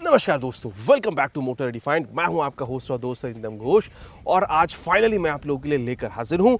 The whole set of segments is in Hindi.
नमस्कार दोस्तों, welcome back to motor defined. मैं हूं आपका होस्ट और दोस्त अरिंदम घोष और आज फाइनली मैं आप लोगों के लिए लेकर हाजिर हूं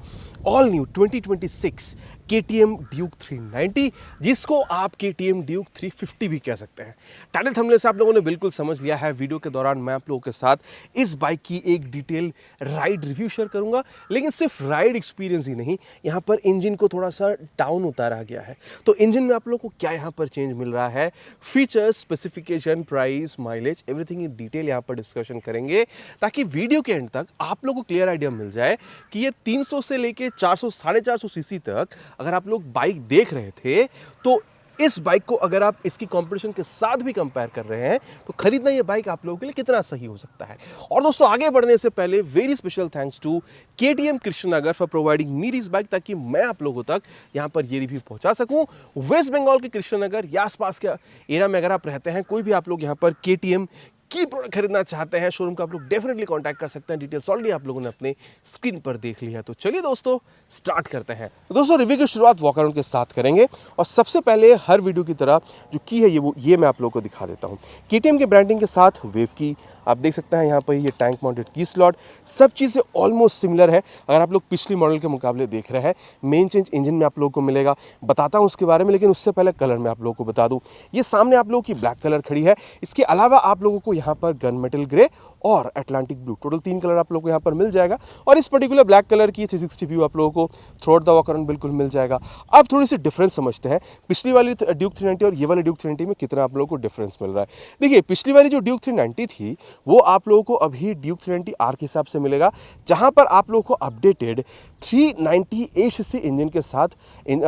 ऑल न्यू 2026 KTM ड्यूक 390, जिसको आप KTM ड्यूक 350 भी कह सकते हैं। टाइटल थंबनेल से आप लोगों ने बिल्कुल समझ लिया है। वीडियो के दौरान मैं आप लोगों के साथ इस बाइक की एक डिटेल राइड रिव्यू शेयर करूंगा, लेकिन सिर्फ राइड एक्सपीरियंस ही नहीं, यहाँ पर इंजन को थोड़ा सा डाउन उतारा गया है। तो इंजन में आप लोगों को क्या यहाँ पर चेंज मिल रहा है, features, specification, price, mileage, everything in detail यहाँ पर डिस्कशन करेंगे, ताकि वीडियो के एंड तक आप लोगों को क्लियर आइडिया मिल जाए कि ये 300 से लेके 400 450 सीसी तक अगर आप लोग बाइक देख रहे थे, तो इस बाइक को अगर आप इसकी कंपटीशन के साथ भी कंपेयर कर रहे हैं तो खरीदना ये बाइक आप लोगों के लिए कितना सही हो सकता है। और दोस्तों, आगे बढ़ने से पहले very special thanks to KTM Krishnanagar for providing me this bike, ताकि मैं आप लोगों तक यहां पर ये रिव्यू पहुंचा सकूं। वेस्ट बंगाल के कृष्णनगर या आसपास के एरिया में अगर आप रहते हैं, कोई भी आप लोग यहां पर KTM की प्रोडक्ट खरीदना चाहते हैं, शोरूम का आप लोग डेफिनेटली कांटेक्ट कर सकते हैं। डिटेल्स ऑलरेडी आप लोगों ने अपने स्क्रीन पर देख लिया। तो चलिए दोस्तों, स्टार्ट करते हैं। तो दोस्तों, रिव्यू की शुरुआत वॉक अराउंड के साथ करेंगे और सबसे पहले हर वीडियो की तरह जो की है ये मैं आप लोगों को दिखा देता हूँ। KTM के ब्रांडिंग के साथ वेव की आप देख सकते हैं। यहाँ पर ये टैंक माउंटेड की स्लॉट, सब चीज़ें ऑलमोस्ट सिमिलर है। अगर आप लोग पिछली मॉडल के मुकाबले देख रहे हैं, मेन चेंज इंजन में आप लोगों को मिलेगा, बताता हूँ उसके बारे में, लेकिन उससे पहले कलर में आप लोगों को बता दूँ। ये सामने आप लोगों की ब्लैक कलर खड़ी है। इसके अलावा आप लोगों को यहाँ पर गन मेटल ग्रे और अटलांटिक ब्लू, टोटल 3 कलर आप लोगों को यहाँ पर मिल जाएगा। और इस पर्टिकुलर ब्लैक कलर की 360 व्यू आप लोगों को through out the walk around बिल्कुल मिल जाएगा। अब थोड़ी सी डिफरेंस समझते हैं, पिछली वाली ड्यूक 390 और ये वाली ड्यूक 390 में कितना आप लोगों को डिफरेंस मिल रहा है। देखिए, पिछली वाली जो ड्यूक 390 थी वो आप लोगों को अभी ड्यूक 390R के हिसाब से मिलेगा, जहां पर आप लोगों को अपडेटेड 398 सीसी इंजन के साथ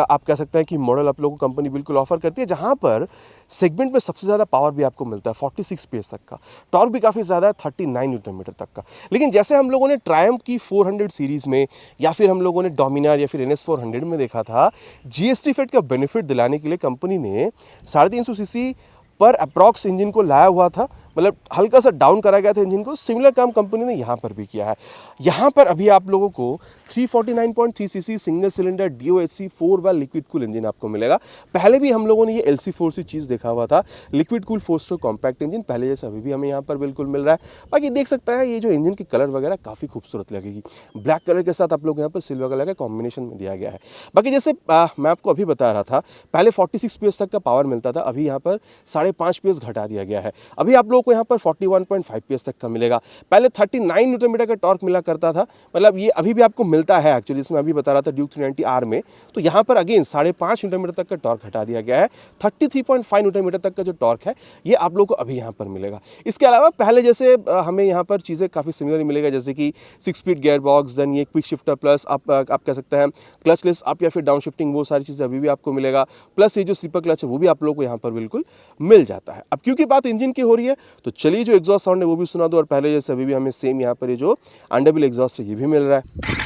आप कह सकते हैं कि मॉडल आप लोगों को कंपनी बिल्कुल ऑफर करती है, जहां पर सेगमेंट में सबसे ज़्यादा पावर भी आपको मिलता है 46 PS तक का, टॉर्क भी काफ़ी ज़्यादा है 39 न्यूटन मीटर तक का। लेकिन जैसे हम लोगों ने ट्रायम्फ की 400 सीरीज़ में या फिर हम लोगों ने डोमिनार या फिर NS 400 में देखा था, GST फेट का बेनिफिट दिलाने के लिए कंपनी ने 350 सीसी पर अप्रॉक्स इंजन को लाया हुआ था, मतलब हल्का सा डाउन करा गया था इंजन को। सिमिलर काम कंपनी ने यहाँ पर भी किया है। यहाँ पर अभी आप लोगों को 349.3 सीसी सिंगल सिलेंडर DOHC 4 वाल लिक्विड कूल इंजन आपको मिलेगा। पहले भी हम लोगों ने ये LC4C चीज़ देखा हुआ था, liquid cool 4 stroke compact engine, पहले जैसे अभी भी हमें यहाँ पर बिल्कुल मिल रहा है। बाकी देख सकते हैं ये जो इंजन की कलर वगैरह काफ़ी खूबसूरत लगेगी। ब्लैक कलर के साथ आप लोग यहाँ पर सिल्वर कलर का कॉम्बिनेशन में दिया गया है। बाकी जैसे मैं आपको अभी बता रहा था, पहले 46 PS तक का पावर मिलता था, अभी यहाँ पर 5.5 PS घटा दिया गया है। अभी आप लोगों को यहाँ पर 41.5 PS तक का मिलेगा। पहले 39 न्यूटन मीटर का टॉर्क मिला करता था, मतलब ये अभी भी आपको मिलता है एक्चुअली, इसमें अभी बता रहा था ड्यूक 390R में। तो यहाँ पर अगेन 5.5 न्यूटन मीटर तक का टॉर्क घटा दिया गया है। 33.5 न्यूटन मीटर तक का जो टॉर्क है ये आप लोगों को अभी यहाँ पर मिलेगा। इसके अलावा पहले जैसे हमें यहाँ पर चीज़ें काफ़ी सिमिलर मिलेगा, जैसे कि 6 स्पीड गियर बॉक्स, देन ये क्विक शिफ्टर प्लस आप कह सकते हैं क्लचलेस अप या फिर डाउन शिफ्टिंग, वो सारी चीज़ें अभी भी आपको मिलेगा। प्लस ये जो स्लीपर क्लच है वो भी आप लोगों को यहाँ पर बिल्कुल मिल जाता है। अब क्योंकि बात इंजन की हो रही है, तो चलिए जो एग्जॉस्ट साउंड है वो भी सुना दो। और पहले जैसे अभी भी हमें सेम यहाँ पर ये जो अंडरबिल एग्जॉस्ट है ये भी मिल रहा है।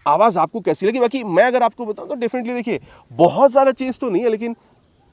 आवाज़ आपको कैसी लगी? बाकी मैं अगर आपको बताऊं तो डेफिनेटली देखिए, बहुत ज़्यादा चेंज तो नहीं है, लेकिन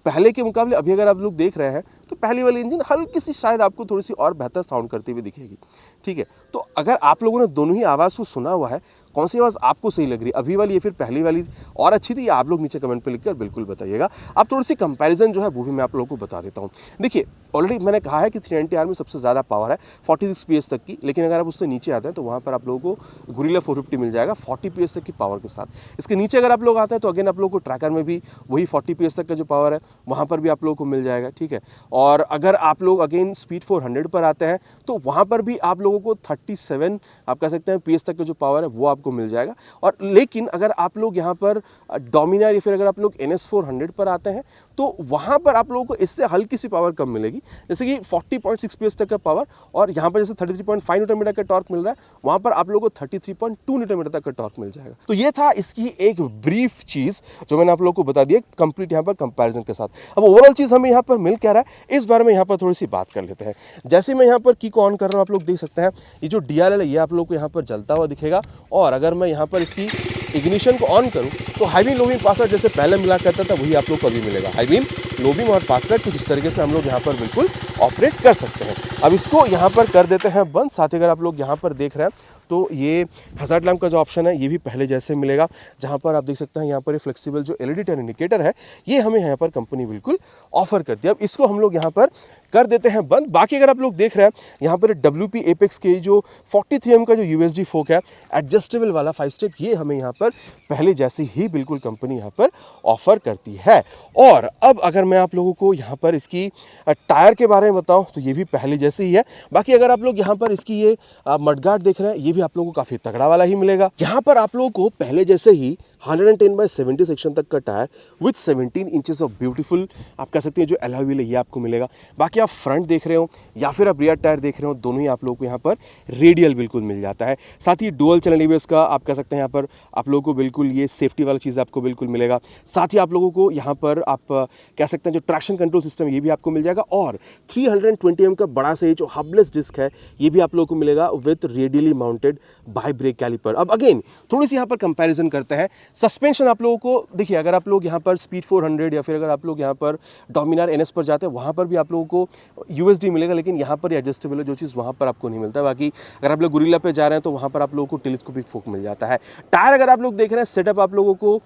पहले के मुकाबले अभी अगर आप लोग देख रहे हैं तो पहली वाली इंजन हल्की सी शायद आपको थोड़ी सी और बेहतर साउंड करती हुई दिखेगी। ठीक है, तो अगर आप लोगों ने दोनों ही आवाज़ को सुना हुआ है, कौन सी आवाज़ आपको सही लग रही है, अभी वाली या फिर पहली वाली और अच्छी थी, या आप लोग नीचे कमेंट पे लिखकर बिल्कुल बताइएगा। अब थोड़ी सी कंपैरिजन जो है वो भी मैं आप लोगों को बता देता हूँ। देखिए, ऑलरेडी मैंने कहा है कि 390R में सबसे ज़्यादा पावर है 46 PS तक की, लेकिन अगर आप उससे नीचे आते हैं तो वहाँ पर आप लोगों को गुरिल्ला 450 मिल जाएगा 40 PS तक की पावर के साथ। इसके नीचे अगर आप लोग आते हैं तो अगेन आप लोगों को ट्रैकर में भी वही 40 PS तक का जो पावर है वहाँ पर भी आप लोगों को मिल जाएगा। ठीक है, और अगर आप लोग अगेन स्पीड 400 पर आते हैं तो वहाँ पर भी आप लोगों को 37 आप कह सकते हैं PS तक का जो पावर है वो आपको मिल जाएगा। और लेकिन अगर आप लोग यहाँ पर डोमिनार या फिर अगर आप लोग NS 400 पर आते हैं तो वहाँ पर आप लोगों को इससे हल्की सी पावर कम मिलेगी, जैसे कि 40.6 PS तक का पावर, और यहाँ पर जैसे 33.5 न्यूटन मीटर का टॉर्क मिल रहा है, वहाँ पर आप लोगों को 33.2 न्यूटन मीटर तक का टॉर्क मिल जाएगा। तो ये था इसकी एक ब्रीफ चीज़ जो मैंने आप लोगों को बता दिया कंप्लीट यहाँ पर कंपैरिजन के साथ। अब ओवरऑल चीज़ हमें यहाँ पर मिल क्या रहा है, इस बारे में यहाँ पर थोड़ी सी बात कर लेते हैं। जैसे मैं यहाँ पर की को ऑन कर रहा हूँ, आप लोग देख सकते हैं ये जो DRL है ये आप लोग को यहाँ पर जलता हुआ दिखेगा। और अगर मैं यहाँ पर इसकी इग्निशन को ऑन करूँ तो high beam low beam password जैसे पहले मिला करता था वही आप लोग को अभी मिलेगा। हाई बीम लो बीम और पासवर्ड कुछ इस तरीके से हम लोग यहाँ पर बिल्कुल ऑपरेट कर सकते हैं। अब इसको यहाँ पर कर देते हैं बंद। साथ ही अगर आप लोग यहाँ पर देख रहे हैं तो ये हज़ार्ड लैम्प का जो ऑप्शन है ये भी पहले जैसे मिलेगा, जहाँ पर आप देख सकते हैं यहाँ पर ये फ्लेक्सिबल जो एलईडी टर्न इंडिकेटर है ये हमें यहाँ पर कंपनी बिल्कुल ऑफर करती है। अब इसको हम लोग यहाँ पर कर देते हैं बंद। बाकी अगर आप लोग देख रहे हैं यहाँ पर WP एपेक्स के जो 43mm का जो USD फोक है एडजस्टेबल वाला 5 स्टेप, ये हमें यहाँ पर पहले जैसे ही बिल्कुल कंपनी यहाँ पर ऑफर करती है। और अब अगर मैं आप लोगों को यहाँ पर इसकी टायर के बारे में बताऊँ तो ये भी पहले जैसे ही है। बाकी अगर आप लोग यहाँ पर इसकी ये मडगार्ड देख रहे हैं ये भी आप लोगों को काफ़ी तगड़ा वाला ही मिलेगा। यहाँ पर आप लोगों को पहले जैसे ही 110/70 सेक्शन तक का tyre with 17 inches of beautiful आप कह सकते हैं जो अलॉय व्हील है ये आपको मिलेगा। बाकी आप फ्रंट देख रहे हो या फिर आप रियर टायर देख रहे हो, दोनों ही आप लोगों को यहाँ पर रेडियल बिल्कुल मिल जाता है। साथ ही डुअल चैनल ABS का आप कह सकते हैं यहाँ पर आप लोगों को बिल्कुल ये सेफ्टी वाला चीज़ आपको बिल्कुल मिलेगा। साथ ही आप लोगों को यहाँ पर आप कह सकते हैं जो ट्रैक्शन कंट्रोल सिस्टम ये भी आपको मिल जाएगा। और 320mm का बड़ा से जो हबलेस डिस्क है ये भी आप लोगों को मिलेगा with radially mounted ByBre caliper. अब अगेन थोड़ी सी यहाँ पर कंपैरिजन करते हैं। सस्पेंशन आप लोगों को देखिए, अगर आप लोग यहाँ पर स्पीड 400 या फिर अगर आप लोग यहाँ पर डोमिनार NS पर जाते हैं वहाँ पर भी आप लोगों को USD मिलेगा, लेकिन यहाँ पर एडजस्टेबल है जो चीज़ वहाँ पर आपको नहीं मिलता। बाकी अगर आप लोग गुरिल्ला पे जा रहे हैं तो वहाँ पर आप लोगों को टेलीस्कोपिक फोक मिल जाता है। टायर अगर आप लोग देख रहे हैं सेटअप आप लोगों को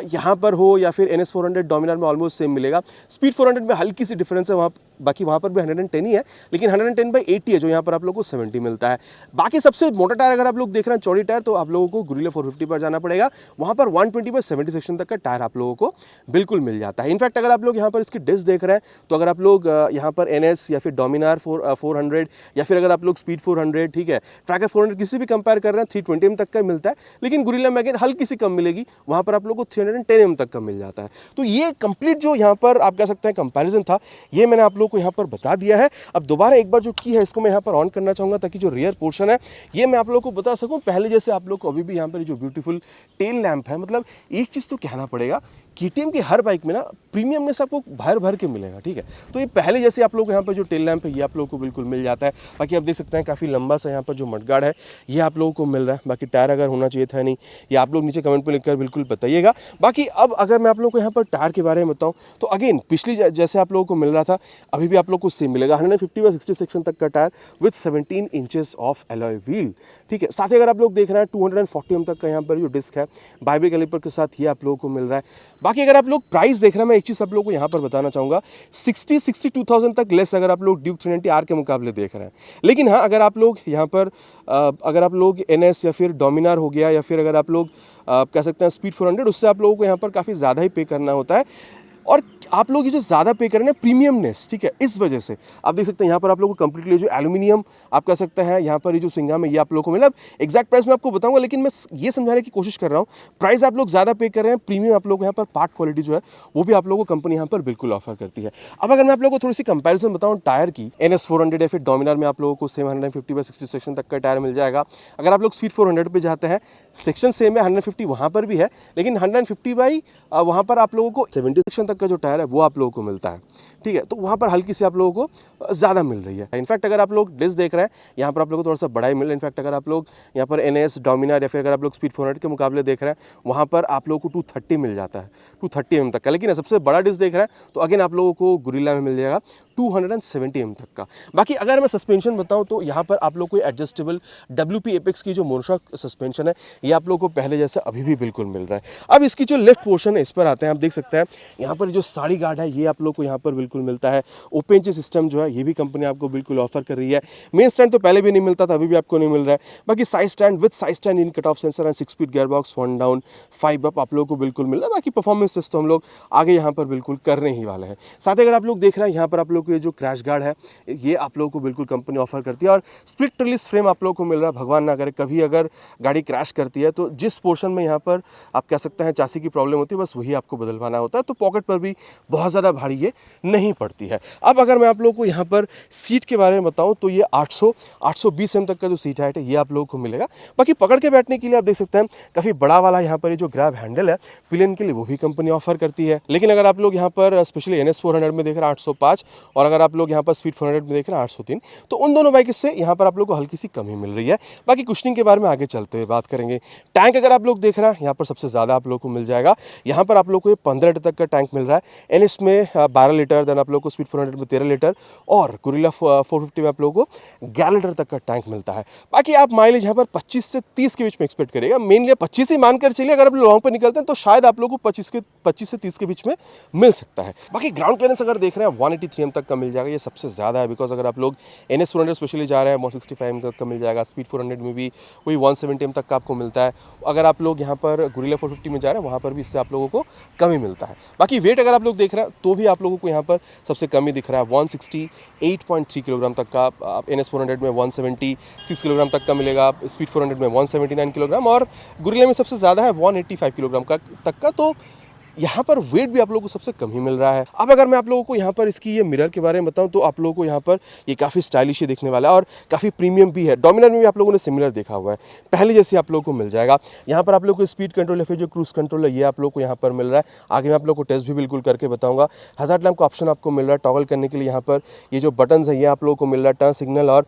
यहाँ पर हो या फिर NS 400 डोमिनार में ऑलमोस्ट सेम मिलेगा। स्पीड 400 में हल्की सी डिफरेंस है, वहाँ बाकी वहाँ पर भी 110 ही है, लेकिन 110/80 है जो यहाँ पर आप लोगों को 70 मिलता है। बाकी सबसे मोटा टायर अगर आप लोग देख रहे हैं चौड़ी टायर, तो आप लोगों को गुरिल्ला 450 पर जाना पड़ेगा। वहाँ पर 120/70 सेक्शन तक का टायर आप लोगों को बिल्कुल मिल जाता है। इनफैक्ट अगर आप लोग यहाँ पर इसकी डिस्क देख रहे हैं तो अगर आप लोग यहाँ पर NS या फिर डोमिनार 400 या फिर अगर आप लोग स्पीड 400 ठीक है ट्रैकर 400 किसी भी कंपेयर कर रहे हैं 320mm तक का मिलता है, लेकिन गुरिल्ला में अगेन हल्की सी कम मिलेगी, वहाँ पर आप लोग को 310mm तक का मिल जाता है। तो ये कंप्लीट जो यहाँ पर आप कह सकते हैं कंपैरिजन था ये मैंने आप लोग को यहाँ पर बता दिया है। अब दोबारा एक बार जो की है इसको मैं यहाँ पर ऑन करना चाहूँगा ताकि जो रियर पोर्शन है ये मैं आप लोग को बता सकूँ। पहले जैसे आप लोग को अभी भी यहाँ पर जो ब्यूटीफुल टेल लैंप है, मतलब एक चीज़ तो कहना पड़ेगा KTM की हर बाइक में ना प्रीमियमनेस आपको भर भर के मिलेगा, ठीक है। तो ये पहले जैसे आप लोग यहाँ पर जो टेल लैंप है ये आप लोगों को बिल्कुल मिल जाता है। बाकी आप देख सकते हैं काफ़ी लंबा सा यहाँ पर जो मडगार्ड है ये आप लोगों को मिल रहा है। बाकी टायर अगर होना चाहिए था नहीं, ये आप लोग नीचे कमेंट पर लिखकर बिल्कुल बताइएगा। बाकी अब अगर मैं आप लोग को यहाँ पर टायर के बारे में बताऊँ तो अगेन पिछली जैसे आप लोगों को मिल रहा था अभी भी आप लोग को सेम मिलेगा। 150/60 सेक्शन तक का tyre with 17 inches of alloy wheel, ठीक है। साथ ही अगर आप लोग देख रहे हैं 240mm तक का यहाँ पर जो डिस्क है बाई ब्रेक कैलिपर के साथ ये आप लोगों को मिल रहा है। बाकी अगर आप लोग प्राइस देख रहे हैं, मैं एक चीज़ आप लोगों को यहाँ पर बताना चाहूँगा 62,000 तक लेस अगर आप लोग ड्यूक 390R के मुकाबले देख रहे हैं। लेकिन हाँ, अगर आप लोग यहाँ पर अगर आप लोग NS या फिर डोमिनार हो गया या फिर अगर आप लोग कह सकते हैं स्पीड 400, उससे आप लोगों को यहाँ पर काफ़ी ज़्यादा ही पे करना होता है। और आप लोग ये जो ज़्यादा पे कर रहे हैं प्रीमियमनेस, ठीक है, इस वजह से आप देख सकते हैं यहाँ पर आप लोगों को कंप्लीटली जो एल्यूमिनियम आप कह सकते हैं यहाँ पर ये जो स्विंगाम है ये आप लोगों को मिला। एग्जैक्ट प्राइस मैं आपको बताऊंगा, लेकिन मैं ये समझाने की कोशिश कर रहा हूँ प्राइस आप लोग ज़्यादा पे कर रहे हैं, प्रीमियम आप लोग यहाँ पर पार्ट क्वालिटी जो है वो भी आप लोगों को कंपनी यहाँ पर बिल्कुल ऑफर करती है। अब अगर मैं आप लोगों को थोड़ी सी कंपेरिजन बताऊँ टायर की, NS 400 या फिर डोमिनार में आप लोगों को सेम 150/60 सेक्शन तक का टायर मिल जाएगा। अगर आप लोग स्पीड 400 पे जाते हैं सेक्शन सेम है, 150 वहाँ पर भी है, लेकिन 150 वहाँ पर आप लोगों को 70 सेक्शन तक का जो टायर है वो आप लोगों को मिलता है, ठीक है। तो वहाँ पर हल्की सी आप लोगों को ज़्यादा मिल रही है। इनफैक्ट अगर आप लोग डिस्क देख रहे हैं यहाँ पर आप लोगों को थोड़ा सा बड़ा ही मिल रहा है। इनफैक्ट अगर आप लोग यहाँ पर NS डोमिनार या फिर अगर आप लोग स्पीड 400 के मुकाबले देख रहे हैं वहाँ पर आप लोगों को 230 मिल जाता है, 230mm तक का। लेकिन सबसे बड़ा डिस्क देख रहे हैं तो अगेन आप लोगों को गुरिल्ला में मिल जाएगा 270mm तक का। बाकी अगर मैं सस्पेंशन बताऊँ तो यहाँ पर आप लोग को एडजस्टेबल WP एपेक्स की जो मोनोशॉक सस्पेंशन है ये आप लोगों को पहले जैसे अभी भी बिल्कुल मिल रहा है। अब इसकी जो लेफ्ट पोर्शन है इस पर आते हैं। आप देख सकते हैं यहाँ पर जो साड़ी गार्ड है ये आप लोग को यहाँ पर बिल्कुल मिलता है। ओपन ची सिस्टम जो है ये भी कंपनी आपको बिल्कुल ऑफर कर रही है। मेन स्टैंड तो पहले भी नहीं मिलता था, अभी भी आपको नहीं मिल रहा है। बाकी side stand with side stand in cut off sensor and 6 speed gear box 1 down 5 up आप लोगों को बिल्कुल मिल रहा है। बाकी परफॉर्मेंस टेस्ट तो हम लोग आगे यहाँ पर बिल्कुल करने ही वाले हैं। साथ ही अगर आप लोग देख रहे हैं यहाँ पर आप लोग को ये जो क्रैश गार्ड है ये आप लोगों को बिल्कुल कंपनी ऑफर करती है। और स्प्लिट रिलीज फ्रेम आप लोगों को मिल रहा है। भगवान ना करे कभी अगर गाड़ी क्रैश करती है तो जिस पोर्शन में यहाँ पर आप कह सकते हैं चासी की प्रॉब्लम होती है बस वही आपको बदलवाना होता है, तो पॉकेट पर भी बहुत ज़्यादा भारी ये नहीं पड़ती है। अब अगर मैं आप लोगों को यहाँ पर सीट के बारे में बताऊँ तो ये 820 mm तक का जो सीट हाइट है ये आप लोगों को मिलेगा। बाकी पकड़ के बैठने के लिए आप देख सकते हैं काफ़ी बड़ा वाला यहाँ पर ये जो ग्रैब हैंडल है पिलियन के लिए वो भी कंपनी ऑफर करती है। लेकिन अगर आप लोग यहाँ पर स्पेशली NS 400 में देख रहे हैं 805 और अगर आप लोग यहाँ पर स्पीड 400 में देख रहे हैं 803, तो उन दोनों बाइक से यहाँ पर आप लोग को हल्की सी कमी मिल रही है। बाकी कुशनिंग के बारे में आगे चलते हुए बात करेंगे। टैंक अगर आप लोग देख रहे हैं यहाँ पर सबसे ज़्यादा आप लोग को मिल जाएगा। यहाँ पर आप लोग को ये 15 लीटर तक का टैंक मिल रहा है। एनएस में 12 लीटर, देन आप लोग को स्पीड 400 में 13 लीटर और गुरिल्ला 450 में आप लोगों को 11 लीटर तक का टैंक मिलता है। बाकी आप माइलेज यहाँ पर 25 से 30 के बीच में एक्सपेक्ट करेगा। मेनली 25 ही मानकर चलिए, अगर आप लॉन्ग पर निकलते हैं तो शायद आप लोग को 25 से 30 के बीच में मिल सकता है। बाकी ग्राउंड क्लियरेंस अगर देख रहे हैं 183 एम तक का मिल जाएगा, ये सबसे ज़्यादा है। बिकॉज अगर आप लोग NS 400 स्पेशली जा रहे हैं 165 एम तक का मिल जाएगा। स्पीड 400 में भी वही 170 एम तक का आपको मिलता है। अगर आप लोग यहाँ पर गुरिल्ला 450 में जा रहे हैं वहाँ पर भी इससे आप लोगों को कमी मिलता है। बाकी वेट अगर आप लोग देख रहे हैं तो भी आप लोगों को यहाँ पर सबसे कमी दिख रहा है 168.3 किलोग्राम तक का। NS 400 में 176 किलोग्राम तक का मिलेगा, स्पीड 400 में 179 किलोग्राम और गुरिल्ला में सबसे ज़्यादा है 185 किलोग्राम का तक का। तो यहाँ पर वेट भी आप लोगों को सबसे कम ही मिल रहा है। अब अगर मैं आप लोगों को यहाँ पर इसकी ये मिरर के बारे में बताऊँ तो आप लोगों को यहाँ पर ये काफ़ी स्टाइलिश ही दिखने वाला है और काफ़ी प्रीमियम भी है। डोमिनर में भी आप लोगों ने सिमिलर देखा हुआ है, पहले जैसे आप लोगों को मिल जाएगा। यहाँ पर आप लोगों को स्पीड कंट्रोल या फिर जो क्रूज कंट्रोल है ये आप लोग को यहाँ पर मिल रहा है। आगे मैं आप लोग को टेस्ट भी बिल्कुल करके बताऊँगा। हज़ार्ड लैम्प का ऑप्शन आपको मिल रहा है टॉगल करने के लिए। यहाँ पर ये जो बटन्स है ये आप लोगों को मिल रहा है। टर्न सिग्नल और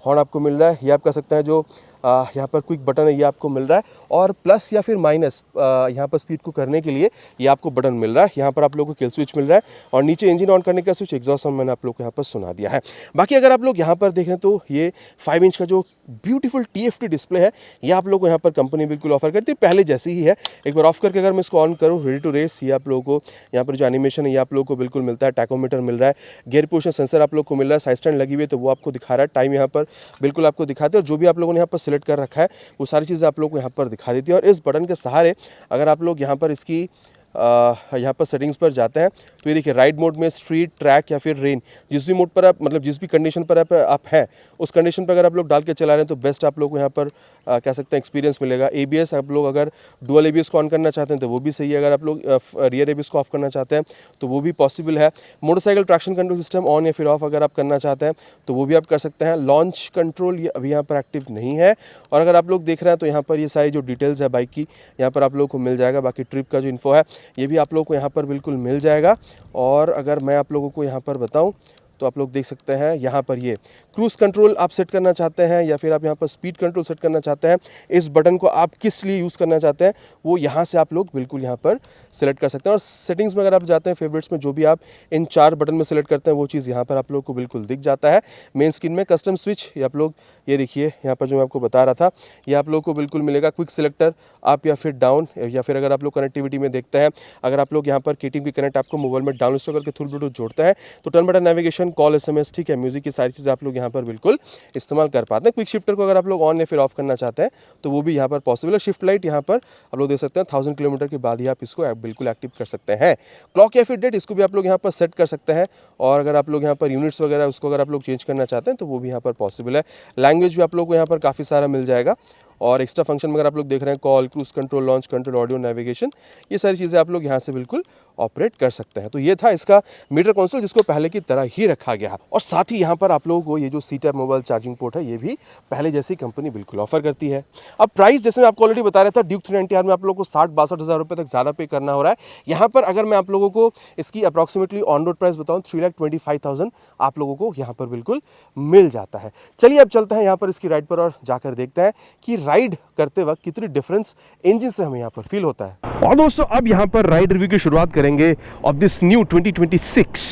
हॉर्न आपको मिल रहा है। ये आप कर सकते हैं जो यहाँ पर क्विक बटन है ये आपको मिल रहा है और प्लस या फिर माइनस यहाँ पर स्पीड को करने के लिए ये आपको बटन मिल रहा है। यहाँ पर आप लोगों को किल स्विच मिल रहा है और नीचे इंजन ऑन करने का स्विच, एग्जॉस्ट मैंने आप लोग को यहाँ पर सुना दिया है। बाकी अगर आप लोग यहाँ पर देखें तो ये 5 इंच का जो ब्यूटीफुल TFT डिस्प्ले है ये आप लोग को यहाँ पर कंपनी बिल्कुल ऑफर करती है, पहले जैसी ही है। एक बार ऑफ करके अगर मैं इसको ऑन करूँ, रेडी टू रेस, ये आप लोगों को यहाँ पर जो एनिमेशन है ये आप लोगों को बिल्कुल मिलता है। टैकोमीटर मिल रहा है, गियर पोजिशन सेंसर आप लोग को मिल रहा है, साइड स्टैंड लगी हुई है तो वो आपको दिखा रहा है। टाइम यहाँ पर बिल्कुल आपको दिखाते हैं और जो भी आप लोगों ने यहाँ पर सिलेक्ट कर रखा है वो सारी चीज़ें आप लोग को यहाँ पर दिखा देती है। और इस बटन के सहारे अगर आप लोग यहाँ पर इसकी यहाँ पर सेटिंग्स पर जाते हैं तो ये देखिए राइड मोड में स्ट्रीट, ट्रैक या फिर रेन, जिस भी मोड पर आप मतलब जिस भी कंडीशन पर आप हैं उस कंडीशन पर अगर आप लोग डाल के चला रहे हैं तो बेस्ट आप लोग को यहाँ पर कह सकते हैं एक्सपीरियंस मिलेगा। ABS आप लोग अगर डुअल ABS को ऑन करना चाहते हैं तो वो भी सही है। अगर आप लोग रियर ABS को ऑफ करना चाहते हैं तो वो भी पॉसिबल है। Motorcycle traction control system on या फिर ऑफ अगर आप करना चाहते हैं तो वो भी आप कर सकते हैं। लॉन्च कंट्रोल ये अभी यहाँ पर एक्टिव नहीं है। और अगर आप लोग देख रहे हैं तो यहाँ पर ये सारी जो डिटेल्स है बाइक की यहाँ पर आप लोग को मिल जाएगा। बाकी ट्रिप का जो इन्फो है ये भी आप लोगों को यहाँ पर बिल्कुल मिल जाएगा। और अगर मैं आप लोगों को यहाँ पर बताऊँ तो आप लोग देख सकते हैं यहाँ पर ये क्रूज कंट्रोल आप सेट करना चाहते हैं या फिर आप यहाँ पर स्पीड कंट्रोल सेट करना चाहते हैं, इस बटन को आप किस लिए यूज़ करना चाहते हैं वो यहाँ से आप लोग बिल्कुल यहाँ पर सेलेक्ट कर सकते हैं। और सेटिंग्स में अगर आप जाते हैं फेवरेट्स में जो भी आप इन 4 बटन में सेलेक्ट करते हैं वो चीज़ यहाँ पर आप लोग को बिल्कुल दिख जाता है। मेन स्क्रीन में कस्टम स्विच ये आप लोग ये देखिए यहाँ पर जो मैं आपको बता रहा था ये आप लोग को बिल्कुल मिलेगा। क्विक सिलेक्टर आप या फिर डाउन या फिर अगर आप लोग कनेक्टिविटी में देखते हैं, अगर आप लोग यहाँ पर KTM की कनेक्ट आपको मोबाइल में डाउन इंस्टॉल करके थ्रू ब्लूटूथ जोड़ते हैं तो turn button, navigation, call, SMS, ठीक है, म्यूजिक की सारी चीज़ें आप लोग यहाँ पर बिल्कुल इस्तेमाल कर पाते हैं। क्विक शिफ्टर को अगर आप लोग ऑन या फिर ऑफ करना चाहते हैं तो वो भी यहाँ पर पॉसिबल है। शिफ्ट लाइट यहाँ पर आप लोग देख सकते हैं 1000 किलोमीटर के बाद ही आप इसको बिल्कुल एक्टिव कर सकते हैं। क्लॉक या फिर डेट इसको भी आप लोग यहाँ पर सेट कर सकते हैं। और अगर आप लोग यहाँ पर यूनिट्स वगैरह उसको अगर आप लोग चेंज करना चाहते हैं तो वो भी यहाँ पर पॉसिबल है। लैंग्वेज भी आप लोग को यहाँ पर काफ़ी सारा मिल जाएगा। और एक्स्ट्रा फंक्शन में अगर आप लोग देख रहे हैं call, cruise control, launch control, audio, navigation, ये सारी चीज़ें आप लोग यहाँ से बिल्कुल ऑपरेट कर सकते हैं। तो ये था इसका मीटर कंसोल जिसको पहले की तरह ही रखा गया। और साथ ही यहाँ पर आप लोगों को ये जो C-Type मोबाइल चार्जिंग पोर्ट है ये भी पहले जैसी कंपनी बिल्कुल ऑफर करती है। अब प्राइस जैसे मैं आपको ऑलरेडी बता रहा था ड्यूक 390R में आप लोगों को 60-62 हज़ार रुपये तक ज़्यादा पे करना हो रहा है। यहाँ पर अगर मैं आप लोगों को इसकी अप्रॉक्सीमेटली ऑन रोड प्राइस बताऊँ 3,25,000 आप लोगों को यहाँ पर बिल्कुल मिल जाता है। चलिए अब चलते हैं यहाँ पर इसकी राइड पर और जाकर देखते हैं कि राइड करते वक्त कितनी डिफरेंस इंजन से हमें यहाँ पर फील होता है। और दोस्तों अब यहाँ पर राइड रिव्यू की शुरुआत करेंगे of this new 2026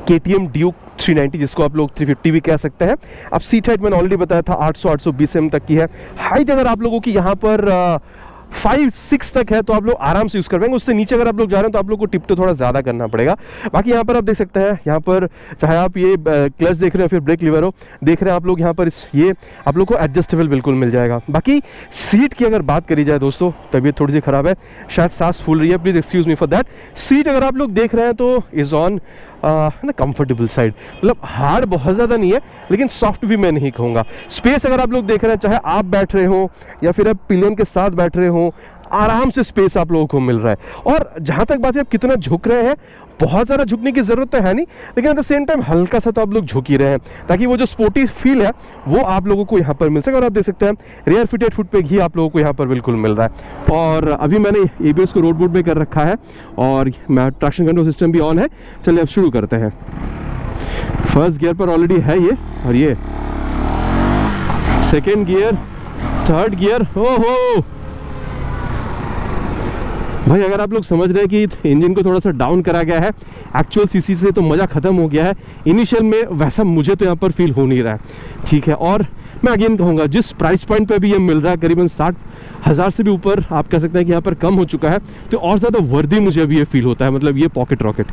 KTM Duke 390 जिसको आप लोग 350 भी कह सकते हैं। अब सीट हाइट मैंने ऑलरेडी बताया था 800-820 mm तक की है। हाइट अगर आप लोगों की यहाँ पर 5-6 तक है तो आप लोग आराम से यूज़ कर पाएंगे। उससे नीचे अगर आप लोग जा रहे हैं तो आप लोग को टिप तो थोड़ा ज़्यादा करना पड़ेगा। बाकी यहाँ पर आप देख सकते हैं यहाँ पर चाहे आप ये क्लच देख रहे हो फिर ब्रेक लीवर हो देख रहे हैं आप लोग यहाँ पर ये आप लोग को एडजस्टेबल बिल्कुल मिल जाएगा। बाकी सीट की अगर बात करी जाए दोस्तों, तबीयत थोड़ी सी ख़राब है, शायद सांस फूल रही है, please excuse me for that. Seat अगर आप लोग देख रहे हैं तो इज़ ऑन ना कंफर्टेबल साइड, मतलब हार्ड बहुत ज़्यादा नहीं है लेकिन सॉफ्ट भी मैं नहीं कहूँगा। स्पेस अगर आप लोग देख रहे हैं चाहे आप बैठ रहे हो या फिर आप पिलियन के साथ बैठ रहे हो, आराम से स्पेस आप लोगों को मिल रहा है। और जहाँ तक बात है आप कितना झुक रहे हैं, बहुत ज़्यादा झुकने की ज़रूरत तो है नहीं लेकिन एट द सेम टाइम हल्का सा तो आप लोग झुक ही रहे हैं ताकि वो जो स्पोर्टी फील है वो आप लोगों को यहाँ पर मिल सके। और आप देख सकते हैं रियर फिटेड फुट पे ही आप लोगों को यहाँ पर बिल्कुल मिल रहा है। और अभी मैंने ABS को रोड मोड में कर रखा है और ट्रैक्शन कंट्रोल सिस्टम भी ऑन है। चलिए अब शुरू करते हैं। फर्स्ट गियर पर ऑलरेडी है ये, और ये सेकेंड गियर, थर्ड गियर। हो भाई, अगर आप लोग समझ रहे हैं कि इंजन को थोड़ा सा डाउन करा गया है एक्चुअल सीसी से, तो मज़ा ख़त्म हो गया है। इनिशियल में वैसा मुझे तो यहाँ पर फील हो नहीं रहा है, ठीक है। और मैं अगेन कहूँगा, जिस प्राइस पॉइंट पे भी ये मिल रहा है, करीबन 60,000 से भी ऊपर आप कह सकते हैं कि यहाँ पर कम हो चुका है, तो और ज़्यादा वर्दी मुझे अभी ये फील होता है, मतलब ये पॉकेट रॉकेट,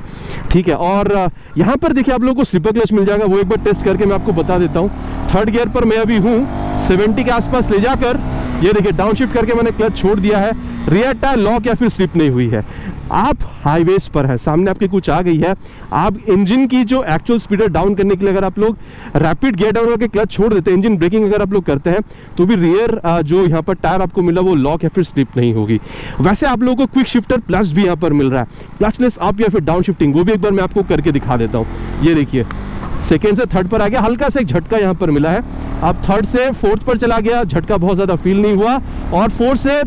ठीक है। और यहाँ पर देखिए आप लोगों को स्लीपर क्लच मिल जाएगा, वो एक बार टेस्ट करके मैं आपको बता देता हूँ। थर्ड गियर पर मैं अभी हूँ, 70 के आसपास ले जाकर ये देखिए डाउन शिफ्ट करके मैंने क्लच छोड़ दिया है। रियर टायर लॉक या फिर स्लिप नहीं हुई है। आप हाईवेज पर है, सामने आपके कुछ आ गई है, आप इंजन की जो एक्चुअल स्पीड डाउन करने के लिए अगर आप लोग रैपिड गियर डाउन करके क्लच छोड़ देते हैं, इंजन ब्रेकिंग अगर आप लोग करते हैं, तो भी रियर जो यहाँ पर टायर आपको मिला वो लॉक या फिर स्लिप नहीं होगी। वैसे आप लोगों को क्विक शिफ्टर प्लस भी यहाँ पर मिल रहा है, क्लचलेस अप या फिर डाउन शिफ्टिंग, वो भी एक बार मैं आपको करके दिखा देता हूँ। ये देखिए सेकेंड से थर्ड पर आ गया, हल्का सा एक झटका यहाँ पर मिला है। अब थर्ड से फोर्थ पर चला गया, झटका बहुत ज़्यादा फील नहीं हुआ, और फोर्थ से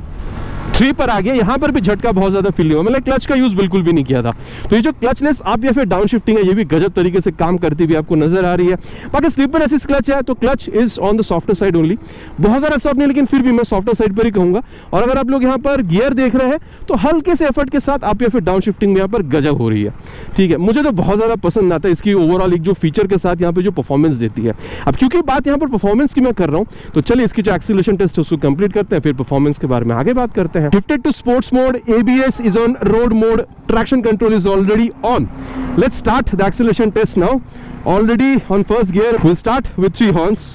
3 पर आ गया, यहाँ पर भी झटका बहुत ज़्यादा फील नहीं हुआ, मतलब क्लच का यूज़ बिल्कुल भी नहीं किया था। तो ये जो क्लचलेस अप या फिर डाउन शिफ्टिंग है, ये भी गजब तरीके से काम करती हुई आपको नजर आ रही है। बाकी स्लीपर असिस्ट क्लच है, तो clutch is on the softer side only, बहुत ज़्यादा सॉफ्ट नहीं, लेकिन फिर भी मैं सॉफ्टर साइड पर ही कहूँगा। और अगर आप लोग यहाँ पर गियर देख रहे हैं, तो हल्के से एफर्ट के साथ आप या फिर डाउन शिफ्टिंग में यहाँ पर गजब हो रही है, ठीक है। मुझे तो बहुत ज़्यादा पसंद आता है इसकी ओवरऑल एक जो फीचर के साथ यहाँ पे जो परफॉर्मेंस देती है। अब क्योंकि बात यहाँ पर परफॉर्मेंस की मैं कर रहा हूँ, तो चलिए इसकी जो एक्सीलरेशन टेस्ट है उसको कंप्लीट करते हैं, फिर परफॉर्मेंस के बारे में आगे बात करते हैं। Shifted to sports mode, ABS is on road mode, traction control is already on. Let's start the acceleration test now. Already on first gear, we'll start with 3 horns.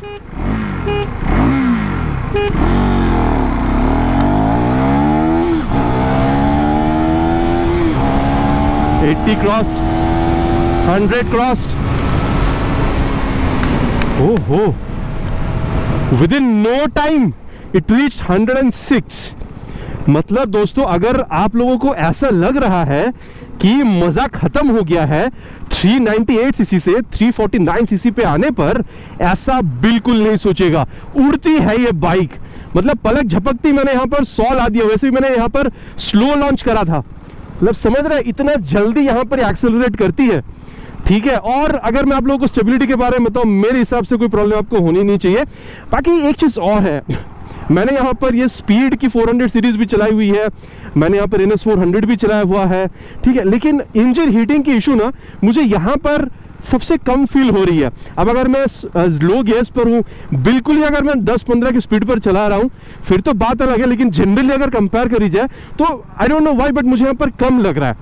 $80 crossed, 100 crossed. Oh ho! Within no time, it reached 106. मतलब दोस्तों, अगर आप लोगों को ऐसा लग रहा है कि मजा खत्म हो गया है 398 सीसी से 349 सीसी पे आने पर, ऐसा बिल्कुल नहीं सोचेगा। उड़ती है ये बाइक, मतलब पलक झपकती मैंने यहाँ पर 100 ला दिया। वैसे भी मैंने यहाँ पर स्लो लॉन्च करा था, मतलब समझ रहे हैं इतना जल्दी यहाँ पर एक्सेलरेट करती है, ठीक है। और अगर मैं आप लोगों को स्टेबिलिटी के बारे में बताऊं, मेरे हिसाब से कोई प्रॉब्लम आपको होनी नहीं चाहिए। बाकी एक चीज़ और है, मैंने यहाँ पर ये स्पीड की 400 सीरीज भी चलाई हुई है, मैंने यहाँ पर NS 400 भी चलाया हुआ है, ठीक है। लेकिन इंजन हीटिंग की इशू ना मुझे यहाँ पर सबसे कम फील हो रही है। अब अगर मैं लो गैस पर हूँ, बिल्कुल ही अगर मैं 10-15 की स्पीड पर चला रहा हूँ, फिर तो बात अलग है, लेकिन जनरली अगर कंपेयर करी जाए तो I don't know why, but मुझे यहाँ पर कम लग रहा है,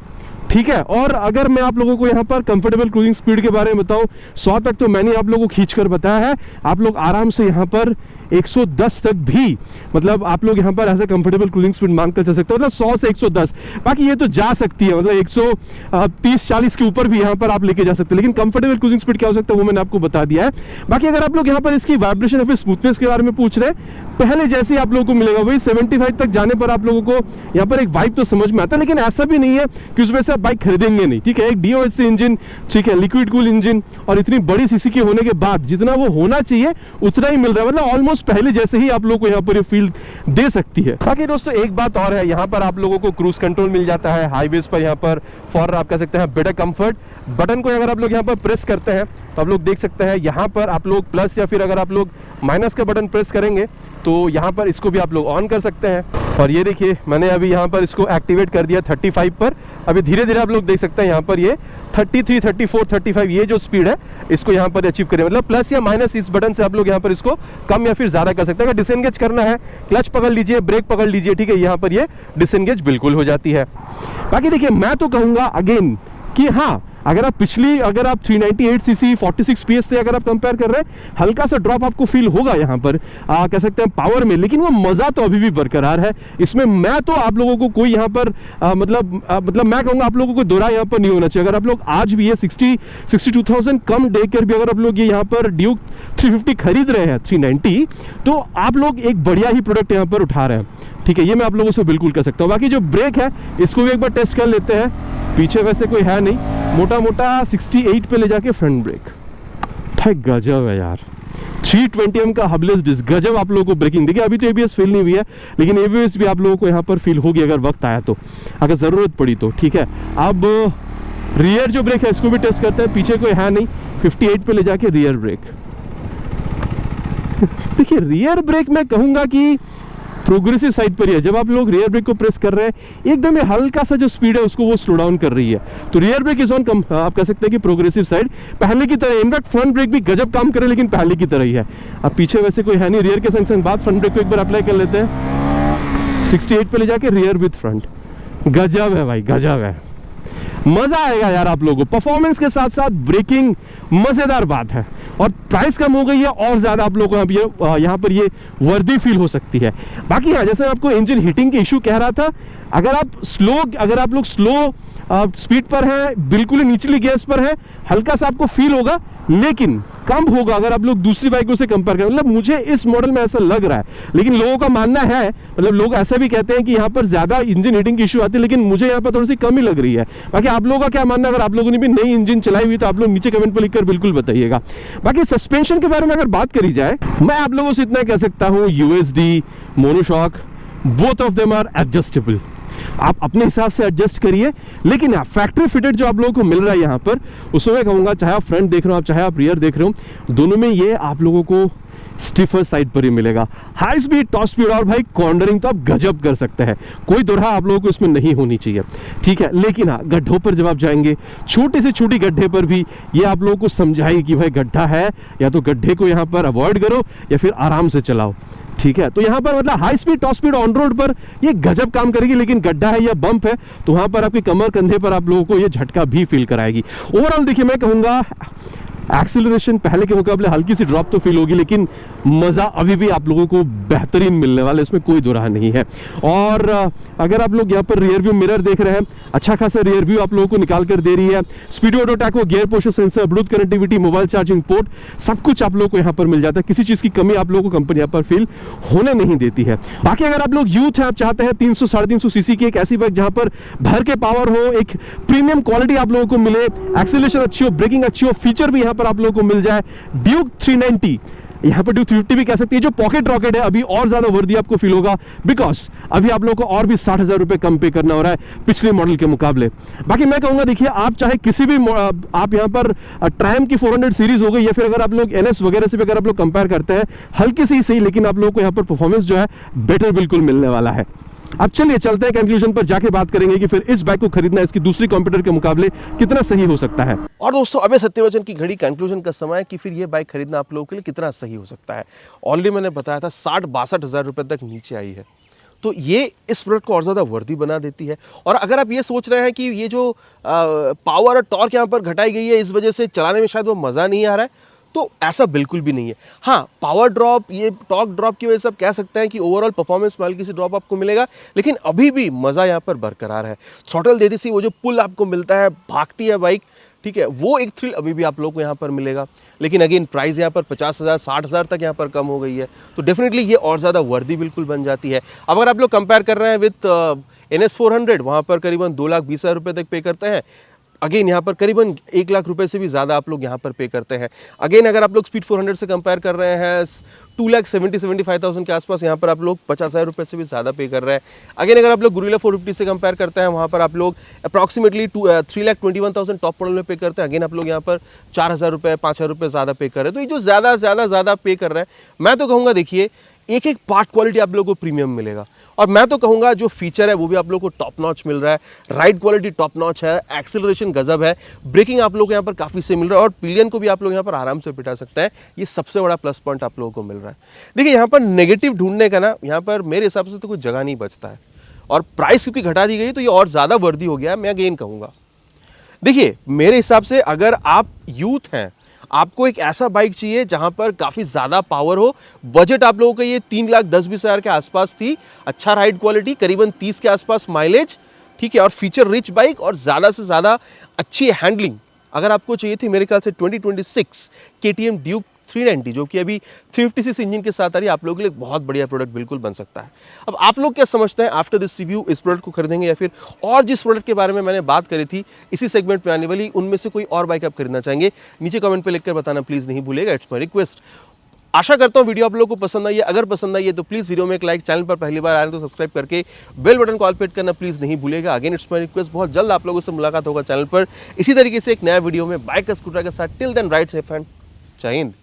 ठीक है। और अगर मैं आप लोगों को यहाँ पर कंफर्टेबल क्रूजिंग स्पीड के बारे में बताऊँ, 100 तक तो मैंने आप लोगों को खींच कर बताया है। आप लोग आराम से यहाँ पर 110 तक भी, मतलब आप लोग यहाँ पर ऐसे कंफर्टेबल क्रूजिंग स्पीड मांग कर चल सकते हो, मतलब 100 से 110। बाकी ये तो जा सकती है, मतलब 130-40 के ऊपर भी यहाँ पर आप लेके जा सकते हैं, लेकिन कंफर्टेबल क्रूजिंग स्पीड क्या हो सकता है वो मैंने आपको बता दिया है। बाकी अगर आप लोग यहाँ पर इसकी वाइब्रेशन या फिर स्मूथनेस के बारे में पूछ रहे हैं, पहले जैसे ही आप लोगों को मिलेगा, वही 75 तक जाने पर आप लोगों को यहाँ पर एक वाइब तो समझ में आता है, लेकिन ऐसा भी नहीं है कि उसमें से आप बाइक खरीदेंगे नहीं, ठीक है। एक DOHC इंजन, ठीक है, लिक्विड कूल इंजन, और इतनी बड़ी सीसी के होने के बाद जितना वो होना चाहिए उतना ही मिल रहा है, मतलब ऑलमोस्ट पहले जैसे ही आप लोगों को यहाँ पर ये फील दे सकती है। बाकी दोस्तों एक बात और है, यहाँ पर आप लोगों को क्रूज कंट्रोल मिल जाता है हाईवेज पर, यहाँ पर फॉर आप कह सकते हैं बेटर कंफर्ट। बटन को अगर आप लोग यहाँ पर प्रेस करते हैं तो आप लोग देख सकते हैं यहाँ पर आप लोग प्लस या फिर अगर आप लोग माइनस का बटन प्रेस करेंगे तो यहाँ पर इसको भी आप लोग ऑन कर सकते हैं। और ये देखिए मैंने अभी यहाँ पर इसको एक्टिवेट कर दिया 35 पर। अभी धीरे धीरे आप लोग देख सकते हैं यहाँ पर ये 33, 34, 35 ये जो स्पीड है इसको यहाँ पर अचीव करें, मतलब प्लस या माइनस इस बटन से आप लोग यहाँ पर इसको कम या फिर ज्यादा कर सकते हैं। अगर डिसएंगेज करना है, क्लच पकड़ लीजिए, ब्रेक पकड़ लीजिए, ठीक है, यहाँ पर ये डिसएंगेज बिल्कुल हो जाती है। बाकी देखिए मैं तो कहूँगा अगेन कि हाँ, अगर आप 398 सीसी 46 PS से अगर आप कंपेयर कर रहे हैं, हल्का सा ड्रॉप आपको फील होगा यहाँ पर कह सकते हैं पावर में, लेकिन वो मज़ा तो अभी भी बरकरार है इसमें। मैं तो आप लोगों को कोई यहाँ पर मतलब मैं कहूँगा आप लोगों को दोरा यहाँ पर नहीं होना चाहिए। अगर आप लोग आज भी ये 62,000 कम देकर भी अगर आप लोग ये यहाँ पर ड्यूक 350 खरीद रहे हैं 390, तो आप लोग एक बढ़िया ही प्रोडक्ट यहाँ पर उठा रहे हैं, ठीक है। ये मैं आप लोगों से बिल्कुल कर सकता हूँ। बाकी जो ब्रेक है इसको भी एक बार टेस्ट कर लेते हैं। पीछे वैसे कोई है नहीं, मोटा मोटा 68 पे ले जाके फ्रंट ब्रेक, ठीक गजब है यार। 320 mm का हबलेस डिस्क, गजब आप लोगों को ब्रेकिंग। देखिए अभी तो ABS फील नहीं हुई है, लेकिन ABS भी आप लोगों को यहाँ पर फील होगी अगर वक्त आया तो, अगर ज़रूरत पड़ी तो, ठीक है। अब रियर जो ब्रेक है इसको भी टेस्ट करते हैं, पीछे कोई है नहीं, 58 पे ले जाके रियर ब्रेक। देखिए रियर ब्रेक मैं कहूंगा कि प्रोग्रेसिव साइड पर ही है। जब आप लोग रियर ब्रेक को प्रेस कर रहे हैं एकदम ये हल्का सा जो स्पीड है उसको वो स्लो डाउन कर रही है, तो rear brake is on come, आप कह सकते हैं कि प्रोग्रेसिव साइड पहले की तरह। इनफैक्ट फ्रंट ब्रेक भी गजब काम करे लेकिन पहले की तरह ही है। अब पीछे वैसे कोई है नहीं, रियर के संग संग बाद फ्रंट ब्रेक को एक बार अप्लाई कर लेते हैं, 68 पे ले जाके रियर विद फ्रंट। गजब है भाई, गजब है, मजा आएगा यार आप लोगों को। परफॉर्मेंस के साथ साथ ब्रेकिंग मजेदार बात है, और प्राइस कम हो गई है और ज्यादा आप लोगों को यहाँ पर ये वर्दी फील हो सकती है। बाकी हाँ, जैसे मैं आपको इंजन हीटिंग के इशू कह रहा था, अगर आप लोग स्लो स्पीड पर हैं, बिल्कुल ही निचली गैस पर है, हल्का सा आपको फील होगा लेकिन कम होगा अगर आप लोग दूसरी बाइकों से कंपेयर करें। मतलब मुझे इस मॉडल में ऐसा लग रहा है, लेकिन लोगों का मानना है, मतलब लोग ऐसा भी कहते हैं कि यहाँ पर ज्यादा इंजन हीटिंग की इशू आती है, लेकिन मुझे यहाँ पर थोड़ी सी कम ही लग रही है। बाकी आप लोगों का क्या मानना है? अगर आप लोगों ने भी नई इंजन चलाई हुई तो आप लोग नीचे कमेंट पर लिखकर बिल्कुल बताइएगा। बाकी सस्पेंशन के बारे में अगर बात करी जाए, मैं आप लोगों से इतना कह सकता हूँ, USD, monoshock, both of them are adjustable. आप अपने हिसाब से एडजस्ट करिए, लेकिन फैक्ट्री फिटेड जो आप लोगों को मिल रहा है यहाँ पर, उसमें मैं कहूँगा चाहे आप फ्रंट देख रहे हो, आप चाहे आप रियर देख रहे हो, दोनों में ये आप लोगों को स्टिफर साइड पर ही मिलेगा। हाई स्पीड, टॉप स्पीड और भाई कॉर्नरिंग तो आप गजब कर सकते हैं, कोई दोहरा आप लोगों को इसमें नहीं होनी चाहिए, ठीक है। लेकिन हाँ, गड्ढों पर जब आप जाएंगे, छोटी से छोटी गड्ढे पर भी ये आप लोगों को समझाएगी कि भाई गड्ढा है, या तो गड्ढे को यहाँ पर अवॉइड करो या फिर आराम से चलाओ, ठीक है। तो यहाँ पर मतलब high speed, top speed on road पर ये गजब काम करेगी, लेकिन गड्ढा है या बम्प है तो वहां पर आपकी कमर कंधे पर आप लोगों को ये झटका भी फील कराएगी। ओवरऑल देखिए, मैं कहूंगा एक्सीलरेशन पहले के मुकाबले हल्की सी ड्रॉप तो फील होगी, लेकिन मज़ा अभी भी आप लोगों को बेहतरीन मिलने वाला है, इसमें कोई दो राह नहीं है। और अगर आप लोग यहाँ पर रियर व्यू मिरर देख रहे हैं, अच्छा खासा रियर व्यू आप लोगों को निकाल कर दे रही है। Speedo auto tacho, gear posture sensor, bluetooth connectivity, mobile charging port, सब कुछ आप लोगों को यहाँ पर मिल जाता है। किसी चीज़ की कमी आप लोगों को कंपनी यहाँ पर फील होने नहीं देती है। बाकी अगर आप लोग यूथ हैं, आप चाहते हैं 300 350 सीसी की एक ऐसी बाइक जहाँ पर भर के पावर हो, एक प्रीमियम क्वालिटी आप लोगों को मिले, एक्सीलरेशन अच्छी हो, ब्रेकिंग अच्छी हो, फीचर भी यहाँ पर आप लोगों को मिल जाए, ड्यूक 390, यहाँ पर ड्यूक 350 भी कह सकती है, जो पॉकेट रॉकेट है, अभी और ज्यादा वर्दी आपको फील होगा, बिकॉज अभी आप लोगों को और भी 60,000 रुपए कम पे करना हो रहा है पिछले मॉडल के मुकाबले। बाकी मैं कहूंगा, देखिए आप चाहे किसी भी आप यहाँ पर ट्रायम की 400 सीरीज हो गई, या फिर अगर आप लोग एनएस वगैरह से भी अगर आप लोग कंपेयर करते हैं, हल्की सी सही, लेकिन आप लोगों को यहाँ पर परफॉर्मेंस जो है बेटर बिल्कुल मिलने वाला है। अब चलिए चलते हैं कंक्लूजन पर, जाके बात करेंगे कि फिर इस बाइक को खरीदना इसकी दूसरी कंप्यूटर के मुकाबले कितना सही हो सकता है। और दोस्तों, अबे सत्यवचन की घड़ी कंक्लूजन का समय है कि फिर ये बाइक खरीदना आप लोगों के लिए कितना सही हो सकता है। ऑलरेडी मैंने बताया था 60-62 हज़ार रुपए तक नीचे आई है, तो ये इस प्रोडक्ट को और ज़्यादा वर्दी बना देती है। और अगर आप ये सोच रहे हैं कि ये जो पावर और टॉर्क यहाँ पर घटाई गई है, इस वजह से चलाने में शायद वो मज़ा नहीं आ रहा है, तो ऐसा बिल्कुल भी नहीं है। हाँ, पावर ड्रॉप, ये टॉर्क ड्रॉप की वजह से आप कह सकते हैं कि ओवरऑल परफॉर्मेंस में हल्की सी ड्रॉप आपको मिलेगा, लेकिन अभी भी मज़ा यहाँ पर बरकरार है। थ्रॉटल देती सी वो जो पुल आपको मिलता है, भागती है बाइक, ठीक है, वो एक थ्रिल अभी भी आप लोग को यहाँ पर मिलेगा। लेकिन अगेन प्राइस यहाँ पर 50,000 60,000 तक यहाँ पर कम हो गई है, तो डेफिनेटली ये और ज़्यादा वर्दी बिल्कुल बन जाती है। अब अगर आप लोग कंपेयर कर रहे हैं विथ NS 400, वहाँ पर करीबन 2,20,000 रुपये तक पे करते हैं। अगेन यहाँ पर करीबन 1 लाख रुपए से भी ज़्यादा आप लोग यहाँ पर पे करते हैं। अगेन अगर आप लोग स्पीड 400 से कंपेयर कर रहे हैं, 2,70,000-75,000 के आसपास यहाँ पर आप लोग 50,000 रुपये से भी ज़्यादा पे कर रहे हैं। अगेन अगर आप लोग गुरिल्ला 450 से कंपेयर करते हैं, वहाँ पर आप लोग अप्रॉक्सीमेटली 3,21,000 टॉप मॉडल में पे करते हैं। अगेन आप लोग यहाँ पर 4,000 रुपये 5,000 रुपये ज़्यादा पे कर रहे हैं। तो ये जो ज़्यादा पे कर रहे हैं, मैं तो कहूँगा देखिए, एक एक पार्ट क्वालिटी आप लोगों को प्रीमियम मिलेगा। और मैं तो कहूँगा जो फीचर है वो भी आप लोगों को टॉप नॉच मिल रहा है, राइड क्वालिटी टॉप नॉच है, एक्सेलरेशन गजब है, ब्रेकिंग आप लोगों को यहाँ पर काफ़ी से मिल रहा है, और पिलियन को भी आप लोग यहाँ पर आराम से पिटा सकते हैं। ये सबसे बड़ा प्लस पॉइंट आप लोगों को मिल रहा है। देखिए, यहाँ पर नेगेटिव ढूंढने का ना, यहाँ पर मेरे हिसाब से तो कोई जगह नहीं बचता है। और प्राइस क्योंकि घटा दी गई तो ये और ज़्यादा वर्दी हो गया है, मैं अगेन कहूँगा। देखिए, मेरे हिसाब से अगर आप यूथ हैं, आपको एक ऐसा बाइक चाहिए जहां पर काफ़ी ज़्यादा पावर हो, बजट आप लोगों का ये 3,10,20 हज़ार के आसपास थी, अच्छा राइड क्वालिटी, करीबन 30 के आसपास माइलेज, ठीक है, और फीचर रिच बाइक और ज़्यादा से ज़्यादा अच्छी हैंडलिंग अगर आपको चाहिए थी, मेरे ख्याल से 2026 KTM ड्यूक 390, जो कि अभी 350cc इंजन के साथ आ रही है, आप लोगों के लिए बहुत बढ़िया प्रोडक्ट बिल्कुल बन सकता है। अब आप लोग क्या समझते हैं आफ्टर दिस रिव्यू, इस प्रोडक्ट को खरीदेंगे या फिर और जिस प्रोडक्ट के बारे में मैंने बात करी थी इसी सेगमेंट में आने वाली, उनमें से कोई और बाइक आप खरीदना चाहेंगे? नीचे कमेंट पे लिखकर बताना प्लीज़ नहीं भूलिएगा, इट्स माय रिक्वेस्ट। आशा करता हूं वीडियो आप लोगों को पसंद आई है। अगर पसंद आई है तो प्लीज वीडियो में एक लाइक, चैनल पर पहली बार आए हैं तो सब्सक्राइब करके बेल बटन को ऑल पे करना प्लीज नहीं भूलिएगा। अगेन इट्स माय रिक्वेस्ट, बहुत जल्द आप लोगों से मुलाकात होगा चैनल पर इसी तरीके से एक नया वीडियो में बाइक का स्कूटर के साथ। Till then ride safe and जय हिंद।